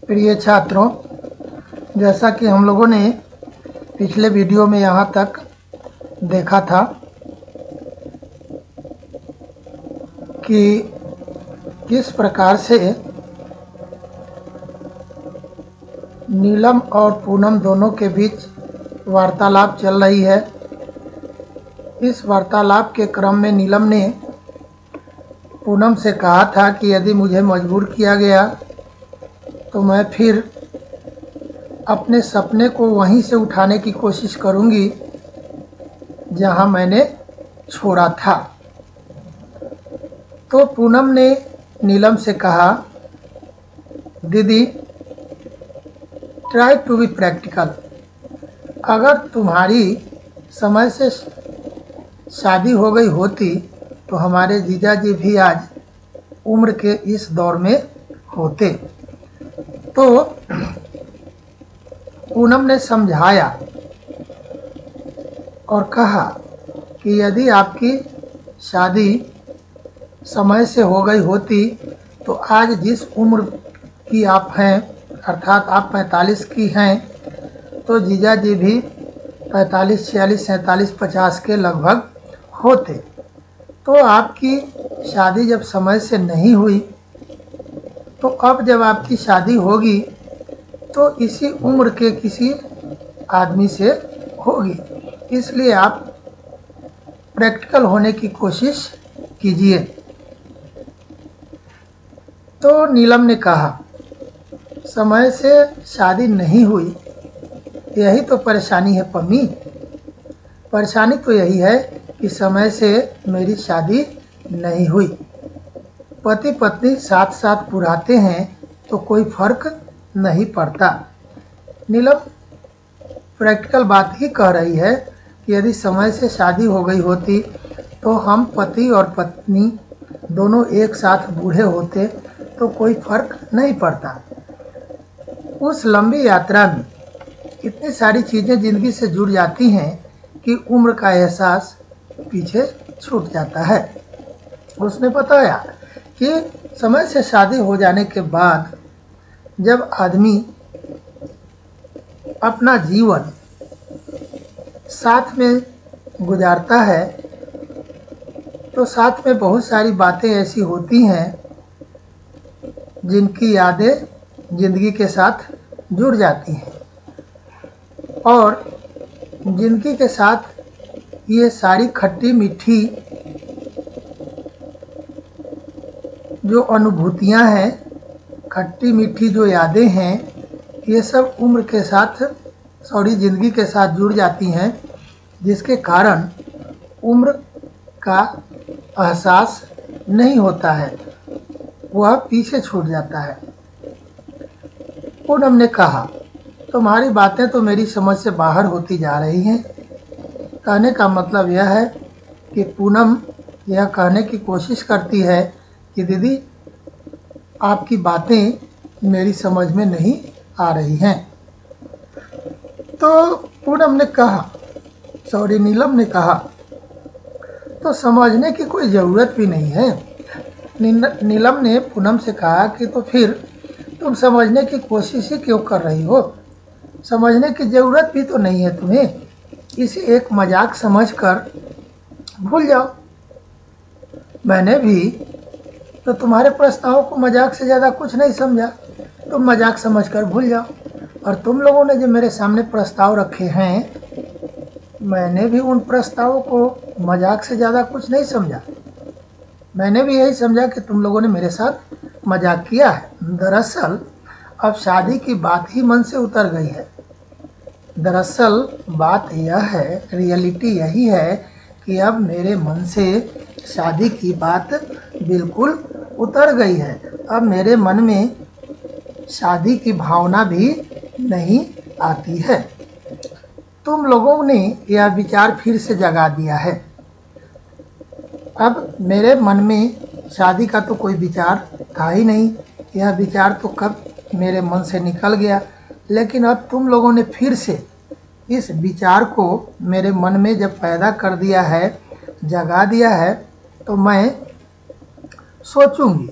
प्रिय छात्रों, जैसा कि हम लोगों ने पिछले वीडियो में यहाँ तक देखा था कि किस प्रकार से नीलम और पूनम दोनों के बीच वार्तालाप चल रही है। इस वार्तालाप के क्रम में नीलम ने पूनम से कहा था कि यदि मुझे मजबूर किया गया तो मैं फिर अपने सपने को वहीं से उठाने की कोशिश करूंगी जहां मैंने छोड़ा था। तो पूनम ने नीलम से कहा, दीदी ट्राई टू बी प्रैक्टिकल। अगर तुम्हारी समय से शादी हो गई होती तो हमारे जीजा जी भी आज उम्र के इस दौर में होते। तो पूनम ने समझाया और कहा कि यदि आपकी शादी समय से हो गई होती तो आज जिस उम्र की आप हैं, अर्थात आप 45 की हैं, तो जीजा जी भी 45, 46, 47, 50 के लगभग होते। तो आपकी शादी जब समय से नहीं हुई तो अब जब आपकी शादी होगी तो इसी उम्र के किसी आदमी से होगी, इसलिए आप प्रैक्टिकल होने की कोशिश कीजिए। तो नीलम ने कहा, समय से शादी नहीं हुई, यही तो परेशानी है पम्मी। परेशानी तो यही है कि समय से मेरी शादी नहीं हुई। पति पत्नी साथ साथ बुढ़ाते हैं तो कोई फर्क नहीं पड़ता। नीलम प्रैक्टिकल बात ही कह रही है कि यदि समय से शादी हो गई होती तो हम पति और पत्नी दोनों एक साथ बूढ़े होते तो कोई फर्क नहीं पड़ता। उस लंबी यात्रा में इतनी सारी चीज़ें ज़िंदगी से जुड़ जाती हैं कि उम्र का एहसास पीछे छूट जाता है। उसने बताया कि समय से शादी हो जाने के बाद जब आदमी अपना जीवन साथ में गुजारता है तो साथ में बहुत सारी बातें ऐसी होती हैं जिनकी यादें ज़िंदगी के साथ जुड़ जाती हैं, और ज़िंदगी के साथ ये सारी खट्टी मीठी जो अनुभूतियाँ हैं, खट्टी मीठी जो यादें हैं, ये सब उम्र के साथ ज़िंदगी के साथ जुड़ जाती हैं, जिसके कारण उम्र का एहसास नहीं होता है, वह पीछे छूट जाता है। पूनम ने कहा, तुम्हारी बातें तो मेरी समझ से बाहर होती जा रही हैं। कहने का मतलब यह है कि पूनम यह कहने की कोशिश करती है कि दीदी आपकी बातें मेरी समझ में नहीं आ रही हैं। तो पूनम ने कहा, नीलम ने कहा, तो समझने की कोई ज़रूरत भी नहीं है। नीलम ने पूनम से कहा कि तो फिर तुम समझने की कोशिश ही क्यों कर रही हो? समझने की ज़रूरत भी तो नहीं है तुम्हें। इसे एक मजाक समझकर भूल जाओ। मैंने भी तो तुम्हारे प्रस्ताव को मजाक से ज़्यादा कुछ नहीं समझा। तुम मजाक समझकर भूल जाओ। और तुम लोगों ने जो मेरे सामने प्रस्ताव रखे हैं, मैंने भी उन प्रस्तावों को मजाक से ज़्यादा कुछ नहीं समझा। मैंने भी यही समझा कि तुम लोगों ने मेरे साथ मजाक किया है। दरअसल अब शादी की बात ही मन से उतर गई है। दरअसल बात यह है, रियलिटी यही है कि अब मेरे मन से शादी की बात बिल्कुल उतर गई है। अब मेरे मन में शादी की भावना भी नहीं आती है। तुम लोगों ने यह विचार फिर से जगा दिया है। अब मेरे मन में शादी का तो कोई विचार था ही नहीं। यह विचार तो कब मेरे मन से निकल गया, लेकिन अब तुम लोगों ने फिर से इस विचार को मेरे मन में जब पैदा कर दिया है, जगा दिया है, तो मैं सोचूंगी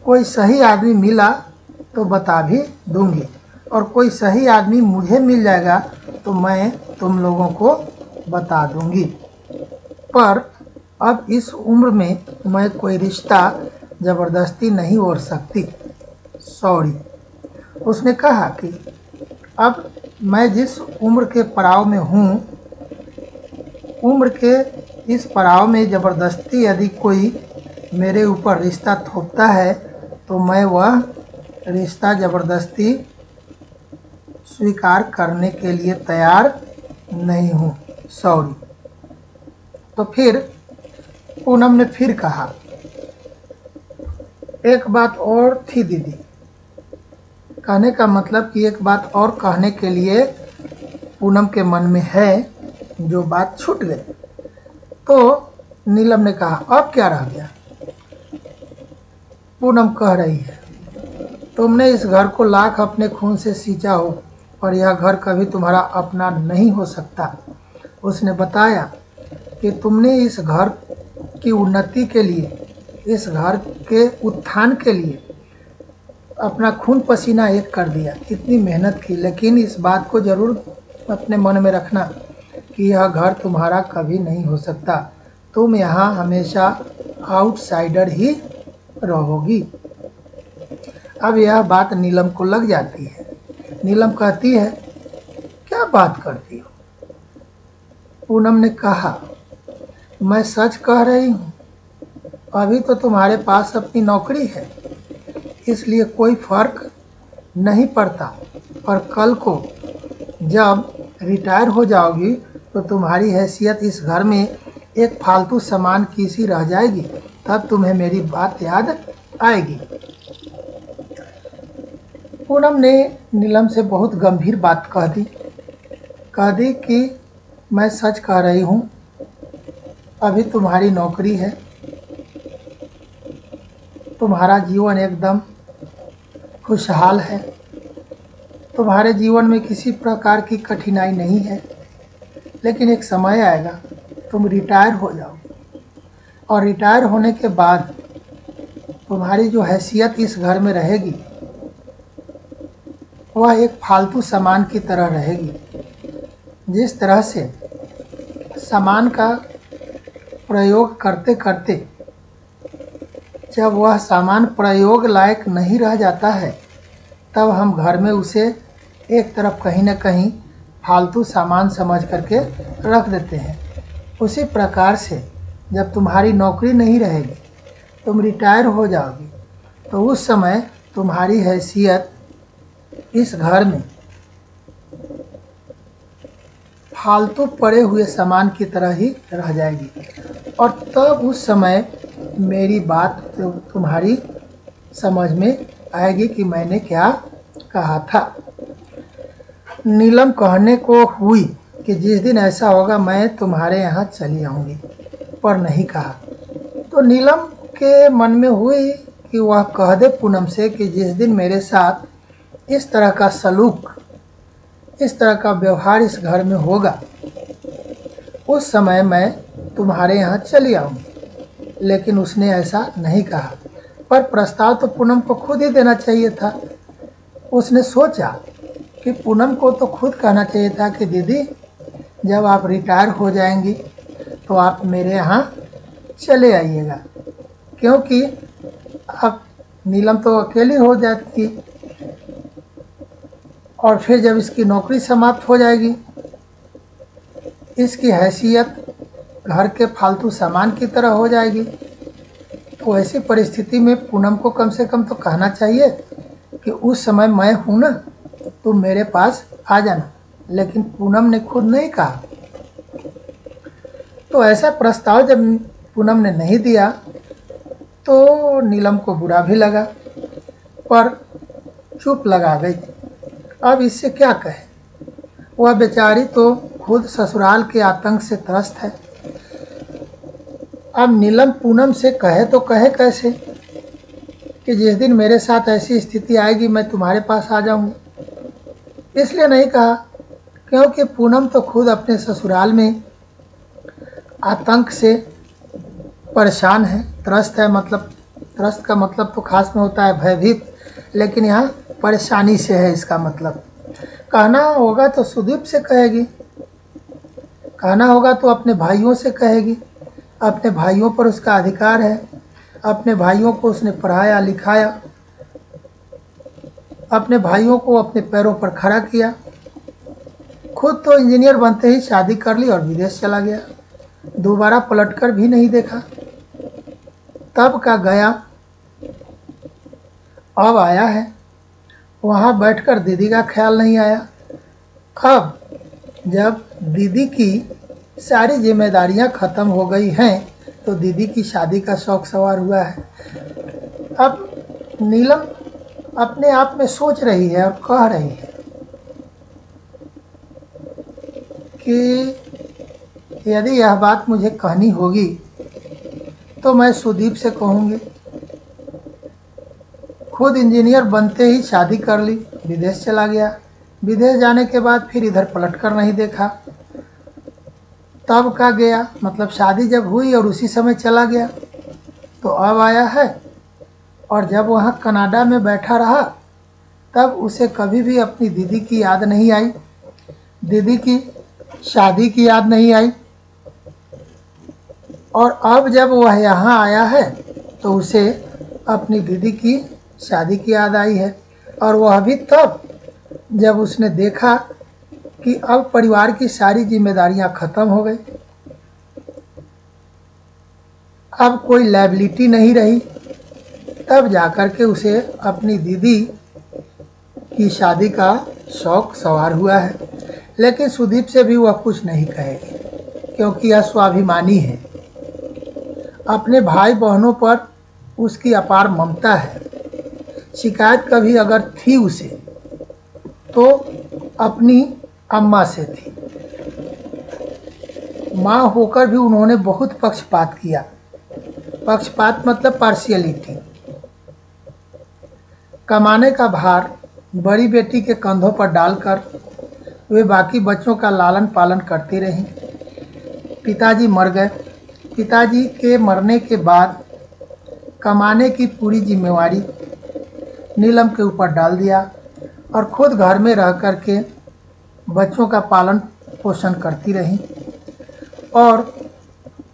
कोई सही आदमी मिला तो बता भी दूंगी, और कोई सही आदमी मुझे मिल जाएगा तो मैं तुम लोगों को बता दूंगी। पर अब इस उम्र में मैं कोई रिश्ता ज़बरदस्ती नहीं ओढ़ सकती। सॉरी। उसने कहा कि अब मैं जिस उम्र के पड़ाव में हूँ, उम्र के इस पड़ाव में ज़बरदस्ती यदि कोई मेरे ऊपर रिश्ता थोपता है तो मैं वह रिश्ता ज़बरदस्ती स्वीकार करने के लिए तैयार नहीं हूँ। सॉरी। तो फिर पूनम ने फिर कहा, एक बात और थी दीदी। कहने का मतलब कि एक बात और कहने के लिए पूनम के मन में है, जो बात छूट गई। तो नीलम ने कहा, अब क्या रह गया? पूनम कह रही है, तुमने इस घर को लाख अपने खून से सींचा हो, पर यह घर कभी तुम्हारा अपना नहीं हो सकता। उसने बताया कि तुमने इस घर की उन्नति के लिए, इस घर के उत्थान के लिए अपना खून पसीना एक कर दिया, इतनी मेहनत की, लेकिन इस बात को ज़रूर अपने मन में रखना कि यह घर तुम्हारा कभी नहीं हो सकता। तुम यहाँ हमेशा आउटसाइडर ही रहोगी। अब यह बात नीलम को लग जाती है। नीलम कहती है, क्या बात करती हो? पूनम ने कहा, मैं सच कह रही हूँ। अभी तो तुम्हारे पास अपनी नौकरी है, इसलिए कोई फर्क नहीं पड़ता, पर कल को जब रिटायर हो जाओगी तो तुम्हारी हैसियत इस घर में एक फालतू सामान की सी रह जाएगी, तब तुम्हें मेरी बात याद आएगी। पूनम ने नीलम से बहुत गंभीर बात कह दी कि मैं सच कह रही हूँ, अभी तुम्हारी नौकरी है, तुम्हारा जीवन एकदम खुशहाल है, तुम्हारे जीवन में किसी प्रकार की कठिनाई नहीं है, लेकिन एक समय आएगा तुम रिटायर हो जाओगे, और रिटायर होने के बाद तुम्हारी जो हैसियत इस घर में रहेगी वह एक फालतू सामान की तरह रहेगी। जिस तरह से सामान का प्रयोग करते करते जब वह सामान प्रयोग लायक नहीं रह जाता है, तब हम घर में उसे एक तरफ कहीं न कहीं फालतू सामान समझ करके रख देते हैं। उसी प्रकार से जब तुम्हारी नौकरी नहीं रहेगी, तुम रिटायर हो जाओगी, तो उस समय तुम्हारी हैसियत इस घर में फालतू पड़े हुए सामान की तरह ही रह जाएगी, और तब उस समय मेरी बात तो तुम्हारी समझ में आएगी कि मैंने क्या कहा था। नीलम कहने को हुई कि जिस दिन ऐसा होगा मैं तुम्हारे यहाँ चली आऊँगी, पर नहीं कहा। तो नीलम के मन में हुई कि वह कह दे पूनम से कि जिस दिन मेरे साथ इस तरह का सलूक, इस तरह का व्यवहार इस घर में होगा, उस समय मैं तुम्हारे यहाँ चली आऊँगी। लेकिन उसने ऐसा नहीं कहा, पर प्रस्ताव तो पूनम को खुद ही देना चाहिए था। उसने सोचा कि पूनम को तो खुद कहना चाहिए था कि दीदी, जब आप रिटायर हो जाएंगी तो आप मेरे यहाँ चले आइएगा, क्योंकि अब नीलम तो अकेली हो जाती, और फिर जब इसकी नौकरी समाप्त हो जाएगी, इसकी हैसियत घर के फालतू सामान की तरह हो जाएगी। तो ऐसी परिस्थिति में पूनम को कम से कम तो कहना चाहिए कि उस समय मैं हूँ ना, तुम मेरे पास आ जाना। लेकिन पूनम ने खुद नहीं कहा। तो ऐसा प्रस्ताव जब पूनम ने नहीं दिया तो नीलम को बुरा भी लगा, पर चुप लगा गई। अब इससे क्या कहे, वह बेचारी तो खुद ससुराल के आतंक से त्रस्त है। अब नीलम पूनम से कहे तो कहे कैसे कि जिस दिन मेरे साथ ऐसी स्थिति आएगी मैं तुम्हारे पास आ जाऊंगी। इसलिए नहीं कहा क्योंकि पूनम तो खुद अपने ससुराल में आतंक से परेशान है, त्रस्त है। मतलब त्रस्त का मतलब तो खास में होता है भयभीत, लेकिन यहाँ परेशानी से है इसका मतलब। कहना होगा तो सुदीप से कहेगी, कहना होगा तो अपने भाइयों से कहेगी। अपने भाइयों पर उसका अधिकार है, अपने भाइयों को उसने पढ़ाया लिखाया, अपने भाइयों को अपने पैरों पर खड़ा किया। खुद तो इंजीनियर बनते ही शादी कर ली और विदेश चला गया, दोबारा पलटकर भी नहीं देखा। तब का गया अब आया है, वहाँ बैठकर दीदी का ख्याल नहीं आया। अब जब दीदी की सारी जिम्मेदारियां ख़त्म हो गई हैं तो दीदी की शादी का शौक सवार हुआ है। अब नीलम अपने आप में सोच रही है और कह रही है कि यदि यह बात मुझे कहनी होगी तो मैं सुदीप से कहूँगी। खुद इंजीनियर बनते ही शादी कर ली, विदेश चला गया, विदेश जाने के बाद फिर इधर पलट कर नहीं देखा। तब का गया मतलब शादी जब हुई और उसी समय चला गया, तो अब आया है। और जब वहाँ कनाडा में बैठा रहा तब उसे कभी भी अपनी दीदी की याद नहीं आई, दीदी की शादी की याद नहीं आई। और अब जब वह यहाँ आया है तो उसे अपनी दीदी की शादी की याद आई है। और वह भी तब जब उसने देखा कि अब परिवार की सारी जिम्मेदारियां खत्म हो गई, अब कोई लायबिलिटी नहीं रही। तब जाकर के उसे अपनी दीदी की शादी का शौक सवार हुआ है। लेकिन सुदीप से भी वह कुछ नहीं कहेगी क्योंकि यह स्वाभिमानी है। अपने भाई बहनों पर उसकी अपार ममता है। शिकायत कभी अगर थी उसे तो अपनी अम्मा से थी। माँ होकर भी उन्होंने बहुत पक्षपात किया। पक्षपात मतलब पार्शियलिटी। कमाने का भार बड़ी बेटी के कंधों पर डालकर वे बाकी बच्चों का लालन पालन करती रहीं। पिताजी मर गए। पिताजी के मरने के बाद कमाने की पूरी जिम्मेवारी नीलम के ऊपर डाल दिया और खुद घर में रह कर के बच्चों का पालन पोषण करती रहीं। और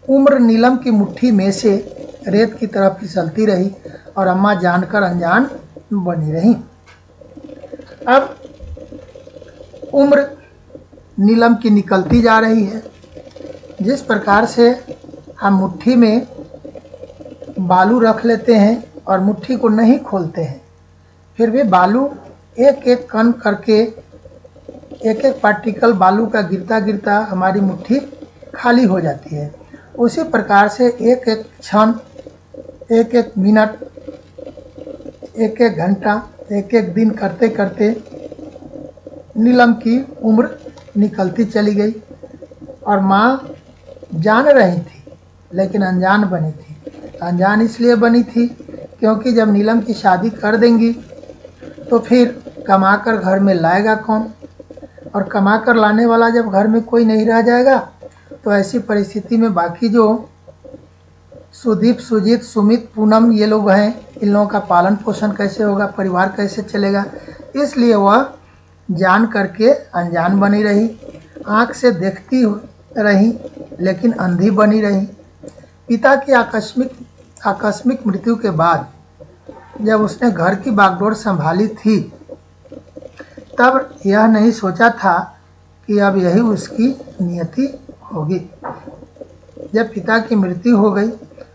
उम्र नीलम की मुट्ठी में से रेत की तरह फिसलती रही और अम्मा जानकर अनजान बनी रहीं। अब उम्र नीलम की निकलती जा रही है। जिस प्रकार से हम मुट्ठी में बालू रख लेते हैं और मुट्ठी को नहीं खोलते हैं, फिर भी बालू एक एक कण करके एक एक पार्टिकल बालू का गिरता गिरता हमारी मुट्ठी खाली हो जाती है। उसी प्रकार से एक एक क्षण, एक एक मिनट, एक एक घंटा, एक एक दिन करते करते नीलम की उम्र निकलती चली गई। और माँ जान रही थी लेकिन अनजान बनी थी। अनजान इसलिए बनी थी क्योंकि जब नीलम की शादी कर देंगी तो फिर कमाकर घर में लाएगा कौन, और कमाकर लाने वाला जब घर में कोई नहीं रह जाएगा तो ऐसी परिस्थिति में बाकी जो सुदीप, सुजीत, सुमित, पूनम ये लोग हैं, इन लोगों का पालन पोषण कैसे होगा, परिवार कैसे चलेगा। इसलिए वह जान करके अनजान बनी रही। आँख से देखती रही लेकिन अंधी बनी रही। पिता की आकस्मिक मृत्यु के बाद जब उसने घर की बागडोर संभाली थी तब यह नहीं सोचा था कि अब यही उसकी नियति होगी। जब पिता की मृत्यु हो गई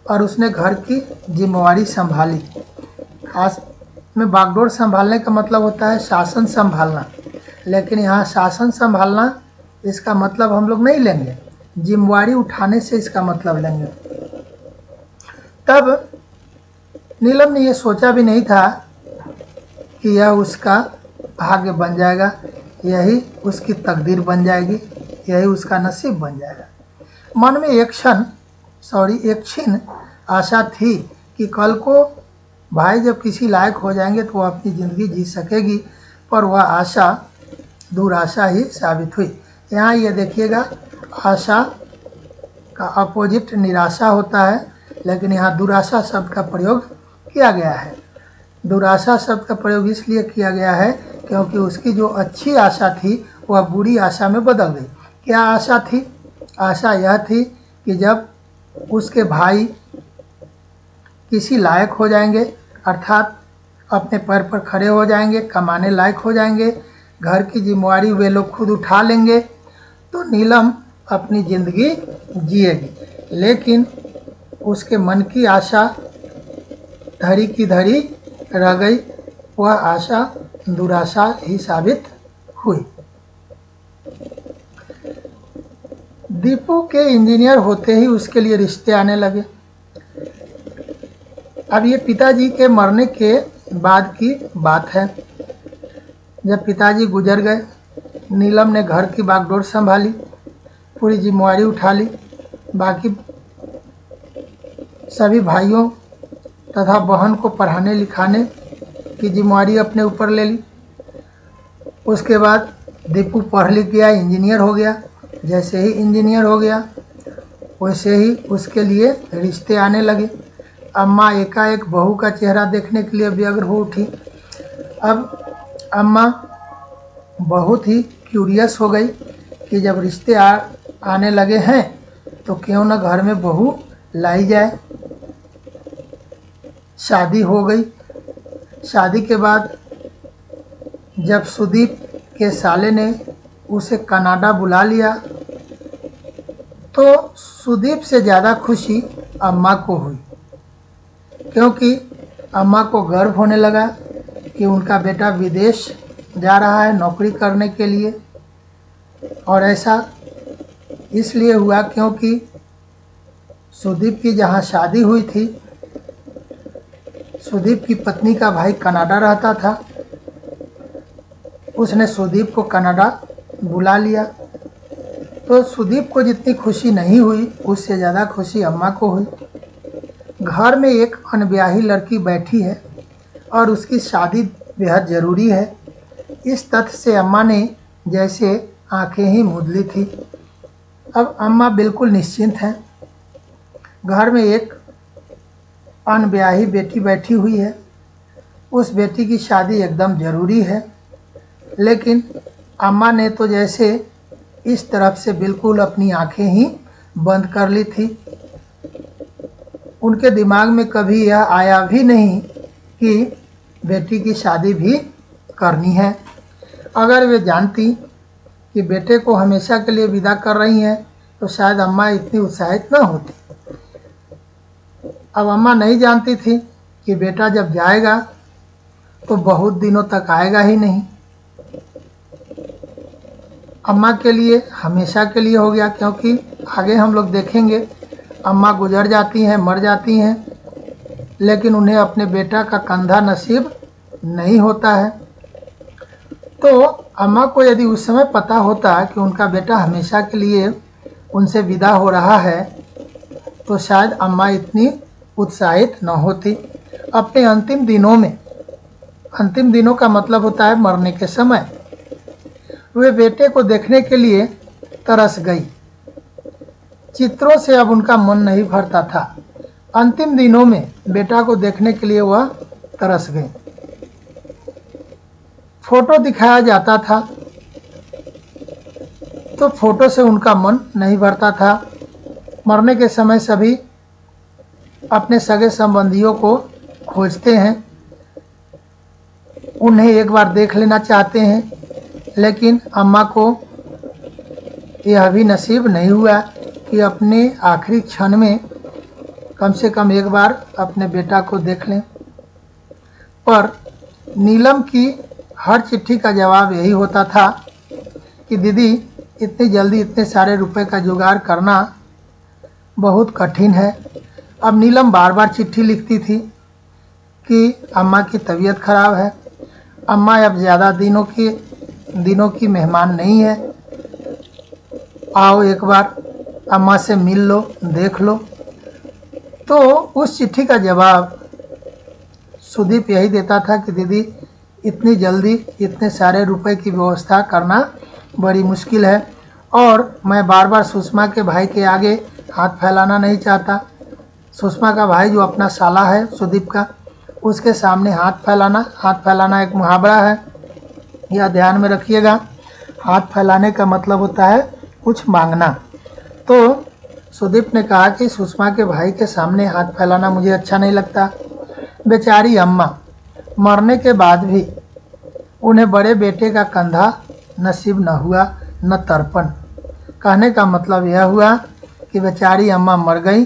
और उसने घर की जिम्मेवारी संभाली, खास में बागडोर संभालने का मतलब होता है शासन संभालना, लेकिन यहाँ शासन संभालना इसका मतलब हम लोग नहीं लेंगे, जिम्मेवारी उठाने से इसका मतलब लेंगे। तब नीलम ने यह सोचा भी नहीं था कि यह उसका भाग्य बन जाएगा, यही उसकी तकदीर बन जाएगी, यही उसका नसीब बन जाएगा। मन में एक क्षण आशा थी कि कल को भाई जब किसी लायक हो जाएंगे तो वह अपनी ज़िंदगी जी सकेगी, पर वह आशा दुराशा ही साबित हुई। यहाँ ये देखिएगा, आशा का अपोजिट निराशा होता है, लेकिन यहाँ दुराशा शब्द का प्रयोग किया गया है। दुराशा शब्द का प्रयोग इसलिए किया गया है क्योंकि उसकी जो अच्छी आशा थी वह बुरी आशा में बदल गई। क्या आशा थी? आशा यह थी कि जब उसके भाई किसी लायक हो जाएंगे, अर्थात अपने पैर पर खड़े हो जाएंगे, कमाने लायक हो जाएंगे, घर की जिम्मेवारी वे लोग खुद उठा लेंगे, तो नीलम अपनी ज़िंदगी जिएगी। लेकिन उसके मन की आशा धरी की धरी रह गई। वह आशा दुराशा ही साबित हुई। दीपू के इंजीनियर होते ही उसके लिए रिश्ते आने लगे। अब ये पिताजी के मरने के बाद की बात है। जब पिताजी गुजर गए, नीलम ने घर की बागडोर संभाली, पूरी जिम्मेवारी उठा ली, बाकी सभी भाइयों तथा बहन को पढ़ाने लिखाने की जिम्मेवारी अपने ऊपर ले ली। उसके बाद दीपू पढ़ लिख गया, इंजीनियर हो गया। जैसे ही इंजीनियर हो गया वैसे ही उसके लिए रिश्ते आने लगे। अम्मा एकाएक बहू का चेहरा देखने के लिए व्यग्र हो उठी। अब अम्मा बहुत ही क्यूरियस हो गई कि जब रिश्ते आने लगे हैं तो क्यों न घर में बहू लाई जाए। शादी हो गई। शादी के बाद जब सुदीप के साले ने उसे कनाडा बुला लिया तो सुदीप से ज़्यादा खुशी अम्मा को हुई, क्योंकि अम्मा को गर्व होने लगा कि उनका बेटा विदेश जा रहा है नौकरी करने के लिए। और ऐसा इसलिए हुआ क्योंकि सुदीप की जहाँ शादी हुई थी, सुदीप की पत्नी का भाई कनाडा रहता था। उसने सुदीप को कनाडा बुला लिया। तो सुदीप को जितनी खुशी नहीं हुई उससे ज़्यादा खुशी अम्मा को हुई। घर में एक अनब्याही लड़की बैठी है और उसकी शादी बेहद ज़रूरी है। इस तथ्य से अम्मा ने जैसे आंखें ही मूंद ली थी। अब अम्मा बिल्कुल निश्चिंत हैं। घर में एक अनब्याही बेटी बैठी हुई है। उस बेटी की शादी एकदम ज़रूरी है। लेकिन अम्मा ने तो जैसे इस तरफ से बिल्कुल अपनी आंखें ही बंद कर ली थी। उनके दिमाग में कभी यह आया भी नहीं कि बेटी की शादी भी करनी है। अगर वे जानती कि बेटे को हमेशा के लिए विदा कर रही हैं तो शायद अम्मा इतनी उत्साहित न होती। अब अम्मा नहीं जानती थी कि बेटा जब जाएगा तो बहुत दिनों तक आएगा ही नहीं। अम्मा के लिए हमेशा के लिए हो गया, क्योंकि आगे हम लोग देखेंगे अम्मा गुजर जाती हैं, मर जाती हैं, लेकिन उन्हें अपने बेटा का कंधा नसीब नहीं होता है। तो अम्मा को यदि उस समय पता होता कि उनका बेटा हमेशा के लिए उनसे विदा हो रहा है तो शायद अम्मा इतनी उत्साहित न होती। अपने अंतिम दिनों में, अंतिम दिनों का मतलब होता है मरने के समय, वे बेटे को देखने के लिए तरस गई। चित्रों से अब उनका मन नहीं भरता था। अंतिम दिनों में बेटा को देखने के लिए वह तरस गई। फोटो दिखाया जाता था तो फोटो से उनका मन नहीं भरता था। मरने के समय सभी अपने सगे संबंधियों को खोजते हैं, उन्हें एक बार देख लेना चाहते हैं, लेकिन अम्मा को यह भी नसीब नहीं हुआ कि अपने आखिरी क्षण में कम से कम एक बार अपने बेटा को देख लें। पर नीलम की हर चिट्ठी का जवाब यही होता था कि दीदी इतनी जल्दी इतने सारे रुपए का जुगाड़ करना बहुत कठिन है। अब नीलम बार बार चिट्ठी लिखती थी कि अम्मा की तबीयत खराब है, अम्मा अब ज़्यादा दिनों की मेहमान नहीं है, आओ एक बार अम्मा से मिल लो, देख लो। तो उस चिट्ठी का जवाब सुदीप यही देता था कि दीदी इतनी जल्दी इतने सारे रुपए की व्यवस्था करना बड़ी मुश्किल है, और मैं बार बार सुषमा के भाई के आगे हाथ फैलाना नहीं चाहता। सुषमा का भाई जो अपना साला है सुदीप का, उसके सामने हाथ फैलाना। हाथ फैलाना एक मुहावरा है, यह ध्यान में रखिएगा। हाथ फैलाने का मतलब होता है कुछ मांगना। तो सुदीप ने कहा कि सुषमा के भाई के सामने हाथ फैलाना मुझे अच्छा नहीं लगता। बेचारी अम्मा, मरने के बाद भी उन्हें बड़े बेटे का कंधा नसीब न हुआ, न तर्पण। कहने का मतलब यह हुआ कि बेचारी अम्मा मर गई,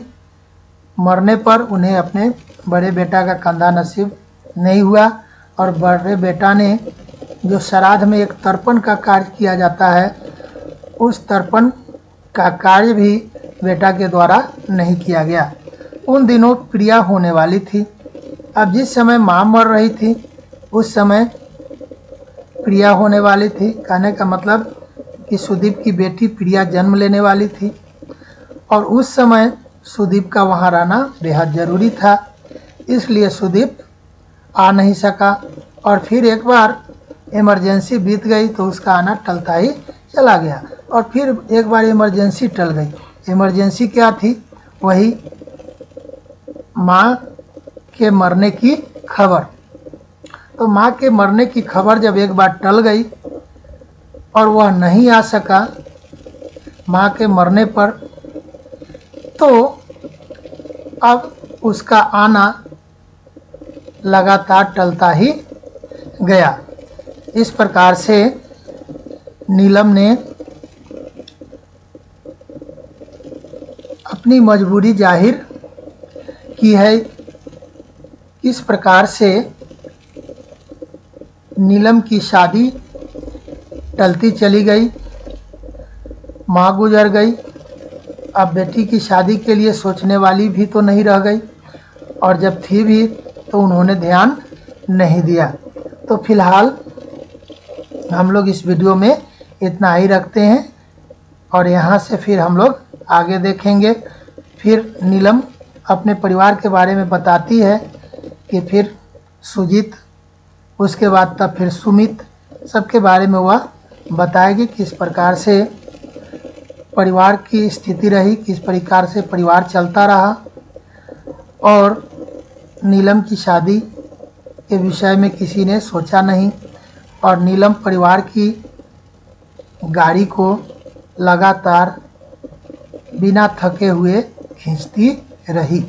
मरने पर उन्हें अपने बड़े बेटा का कंधा नसीब नहीं हुआ, और बड़े बेटा ने जो श्राद्ध में एक तर्पण का कार्य किया जाता है, उस तर्पण का कार्य भी बेटा के द्वारा नहीं किया गया। उन दिनों प्रिया होने वाली थी। अब जिस समय माँ मर रही थी उस समय प्रिया होने वाली थी। कहने का मतलब कि सुदीप की बेटी प्रिया जन्म लेने वाली थी, और उस समय सुदीप का वहाँ रहना बेहद ज़रूरी था, इसलिए सुदीप आ नहीं सका। और फिर एक बार इमरजेंसी बीत गई तो उसका आना टलता ही चला गया, और फिर एक बार इमरजेंसी टल गई। इमरजेंसी क्या थी? वही माँ के मरने की खबर। तो माँ के मरने की खबर जब एक बार टल गई और वह नहीं आ सका माँ के मरने पर, तो अब उसका आना लगातार टलता ही गया। इस प्रकार से नीलम ने अपनी मजबूरी जाहिर की है। इस प्रकार से नीलम की शादी टलती चली गई, माँ गुजर गई। अब बेटी की शादी के लिए सोचने वाली भी तो नहीं रह गई, और जब थी भी तो उन्होंने ध्यान नहीं दिया। तो फिलहाल हम लोग इस वीडियो में इतना ही रखते हैं, और यहाँ से फिर हम लोग आगे देखेंगे। फिर नीलम अपने परिवार के बारे में बताती है कि फिर सुजीत, उसके बाद तब फिर सुमित, सबके बारे में वह बताएगी किस प्रकार से परिवार की स्थिति रही, किस प्रकार से परिवार चलता रहा, और नीलम की शादी के विषय में किसी ने सोचा नहीं, और नीलम परिवार की गाड़ी को लगातार बिना थके हुए खींचती रही।